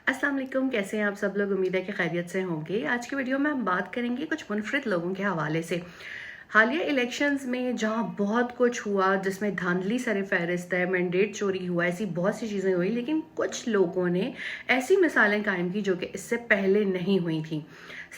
अस्सलाम वालेकुम, कैसे हैं आप सब लोग। उम्मीद है कि खैरियत से होंगे। आज की वीडियो में हम बात करेंगे कुछ मुनफरिद लोगों के हवाले से। हालिया इलेक्शंस में जहां बहुत कुछ हुआ, जिसमें धांधली सर फहरिस्त है, मैंडेट चोरी हुआ, ऐसी बहुत सी चीज़ें हुई, लेकिन कुछ लोगों ने ऐसी मिसालें कायम की जो कि इससे पहले नहीं हुई थी।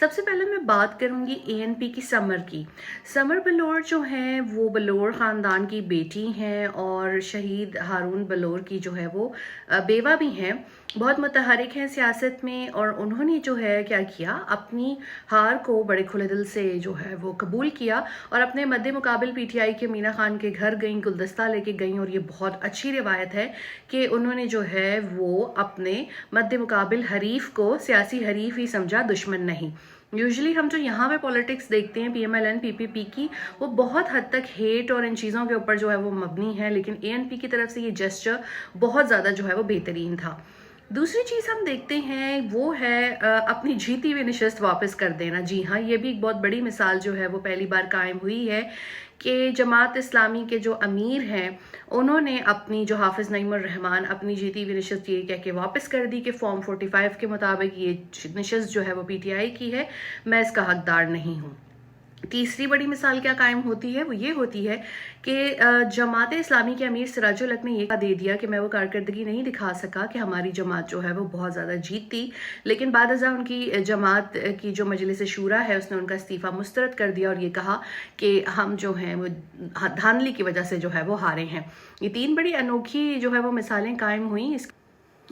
सबसे पहले मैं बात करूंगी एएनपी की समर की। समर बलोर जो हैं वो बलोर ख़ानदान की बेटी हैं और शहीद हारून बलोर की जो है वो बेवा भी हैं। बहुत मुतहरिक हैं सियासत में, और उन्होंने जो है क्या किया, अपनी हार को बड़े खुले दिल से जो है वो कबूल किया और अपने मद्दे मुकाबिल पीटीआई के मीना खान के घर गई, गुलदस्ता लेके गई। और ये बहुत अच्छी रिवायत है कि उन्होंने जो है वो अपने मद्दे मुकाबिल हरीफ को सियासी हरीफ ही समझा, दुश्मन नहीं। यूजुअली हम जो यहाँ पे पॉलिटिक्स देखते हैं पीएमएलएन पीपीपी की, वो बहुत हद तक हेट और इन चीज़ों के ऊपर जो है वो मबनी है, लेकिन एएनपी की तरफ से ये जेस्चर बहुत ज़्यादा जो है वो बेहतरीन था। दूसरी चीज़ हम देखते हैं वो है अपनी जीती हुई नशस्त वापस कर देना। जी हाँ, ये भी एक बहुत बड़ी मिसाल जो है वो पहली बार कायम हुई है कि जमात इस्लामी के जो अमीर हैं उन्होंने अपनी जो हाफिज़ नईमुर रहमान अपनी जीती हुई नशस्त ये कह के वापस कर दी कि फॉर्म 45 के मुताबिक ये नशस्त जो है वो पीटीआई की है, मैं इसका हकदार नहीं हूँ। तीसरी बड़ी मिसाल क्या कायम होती है, वो ये होती है कि जमात इस्लामी के अमीर सिराजुल हक ने ये दे दिया कि मैं वो कारकर्दगी नहीं दिखा सका कि हमारी जमात जो है वो बहुत ज़्यादा जीतती, लेकिन बाद उनकी जमात की जो मजलिस शूरा है उसने उनका इस्तीफ़ा मुस्तरद कर दिया और ये कहा कि हम जो हैं वो धांधली की वजह से जो है वो हारे हैं। ये तीन बड़ी अनोखी जो है वो मिसालें कायम हुई।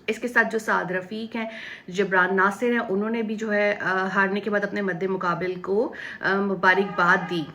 इसके साथ जो साद रफ़ीक हैं, जबरान नासिर हैं, उन्होंने भी जो है हारने के बाद अपने मद्दे मुकाबिल को मुबारकबाद दी।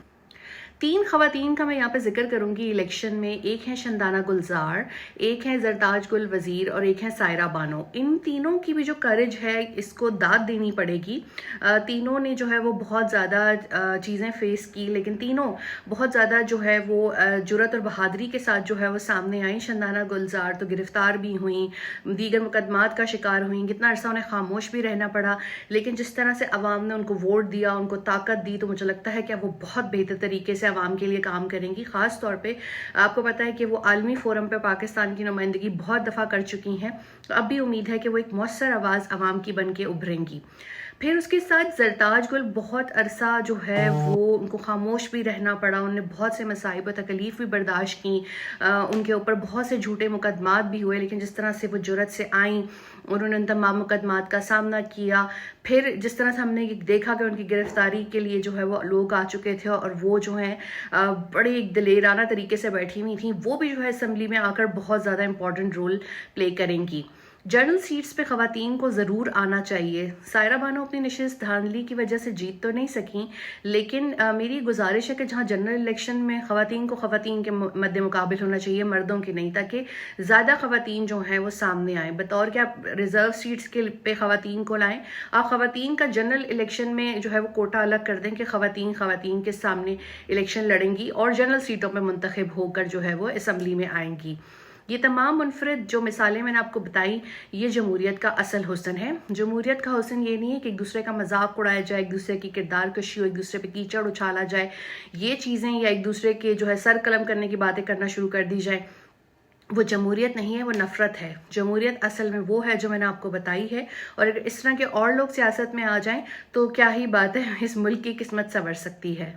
तीन खवातीन का मैं यहाँ पे जिक्र करूंगी इलेक्शन में। एक है शंदाना गुलजार, एक है जरताज गुल वजीर और एक है सायरा बानो। इन तीनों की भी जो करेज है इसको दाद देनी पड़ेगी। तीनों ने जो है वो बहुत ज़्यादा चीज़ें फेस की, लेकिन तीनों बहुत ज़्यादा जो है वो जुरत और बहादुरी के साथ जो है वो सामने आई। शंदाना गुलजार तो गिरफ्तार भी हुई, दीगर मुकदमात का शिकार हुई, कितना अरसा उन्हें खामोश भी रहना पड़ा, लेकिन जिस तरह से अवाम ने उनको वोट दिया, उनको ताकत दी, तो मुझे लगता है कि वो बहुत बेहतर तरीके से आवाम के लिए काम करेंगी। ख़ास तौर पे आपको पता है कि वो आलमी फोरम पे पाकिस्तान की नुमाइंदगी बहुत दफ़ा कर चुकी हैं, तो अब भी उम्मीद है कि वो एक मौसर आवाज़ आवाम की बन के उभरेंगी। फिर उसके साथ जरताज गुल बहुत अरसा जो है वो उनको खामोश भी रहना पड़ा, उन्होंने बहुत से मसाइब तकलीफ़ भी बर्दाश्त की, उनके ऊपर बहुत से झूठे मुकदमात भी हुए, लेकिन जिस तरह से वो जुरत से आईं, उन्होंने उन तमाम मुकदमात का सामना किया। फिर जिस तरह से हमने देखा कि उनकी गिरफ्तारी के लिए जो है वो लोग आ चुके थे और वो जो हैं बड़े एक दिलेराना तरीके से बैठी हुई थी, वो भी जो है असम्बली में आकर बहुत ज़्यादा इंपॉर्टेंट रोल प्ले करेंगी। जनरल सीट्स पे ख़वातीन को ज़रूर आना चाहिए। सायरा बानो अपनी नशिस्त धांधली की वजह से जीत तो नहीं सकी, लेकिन मेरी गुजारिश है कि जहाँ जनरल इलेक्शन में ख़वातीन को ख़वातीन के मद्दे मुकाबिल होना चाहिए, मर्दों की नहीं, ताकि ज़्यादा ख़वातीन जो हैं वो सामने आएँ। बतौर कि आप रिज़र्व सीट्स के पे ख़वातीन को लाएँ, आप ख़वातीन का जनरल इलेक्शन में जो है वो कोटा अलग कर दें कि ख़वातीन के सामने इलेक्शन लड़ेंगी और जनरल सीटों पर मुंतखब होकर जो है वो असम्बली में आएंगी। ये तमाम मुनफरिद जो मिसालें मैंने आपको बताई, ये जमहूरियत का असल हुस्न है। जमहूरियत का हुस्न ये नहीं है कि एक दूसरे का मजाक उड़ाया जाए, एक दूसरे की किरदार कशी हो, एक दूसरे पे कीचड़ उछाला जाए, ये चीज़ें, या एक दूसरे के जो है सर कलम करने की बातें करना शुरू कर दी जाए। वो जमहूरियत नहीं है, वो नफ़रत है। जमहूरियत असल में वो है जो मैंने आपको बताई है, और अगर इस तरह के और लोग सियासत में आ जाएं तो क्या ही बात है, इस मुल्क की किस्मत संवर सकती है।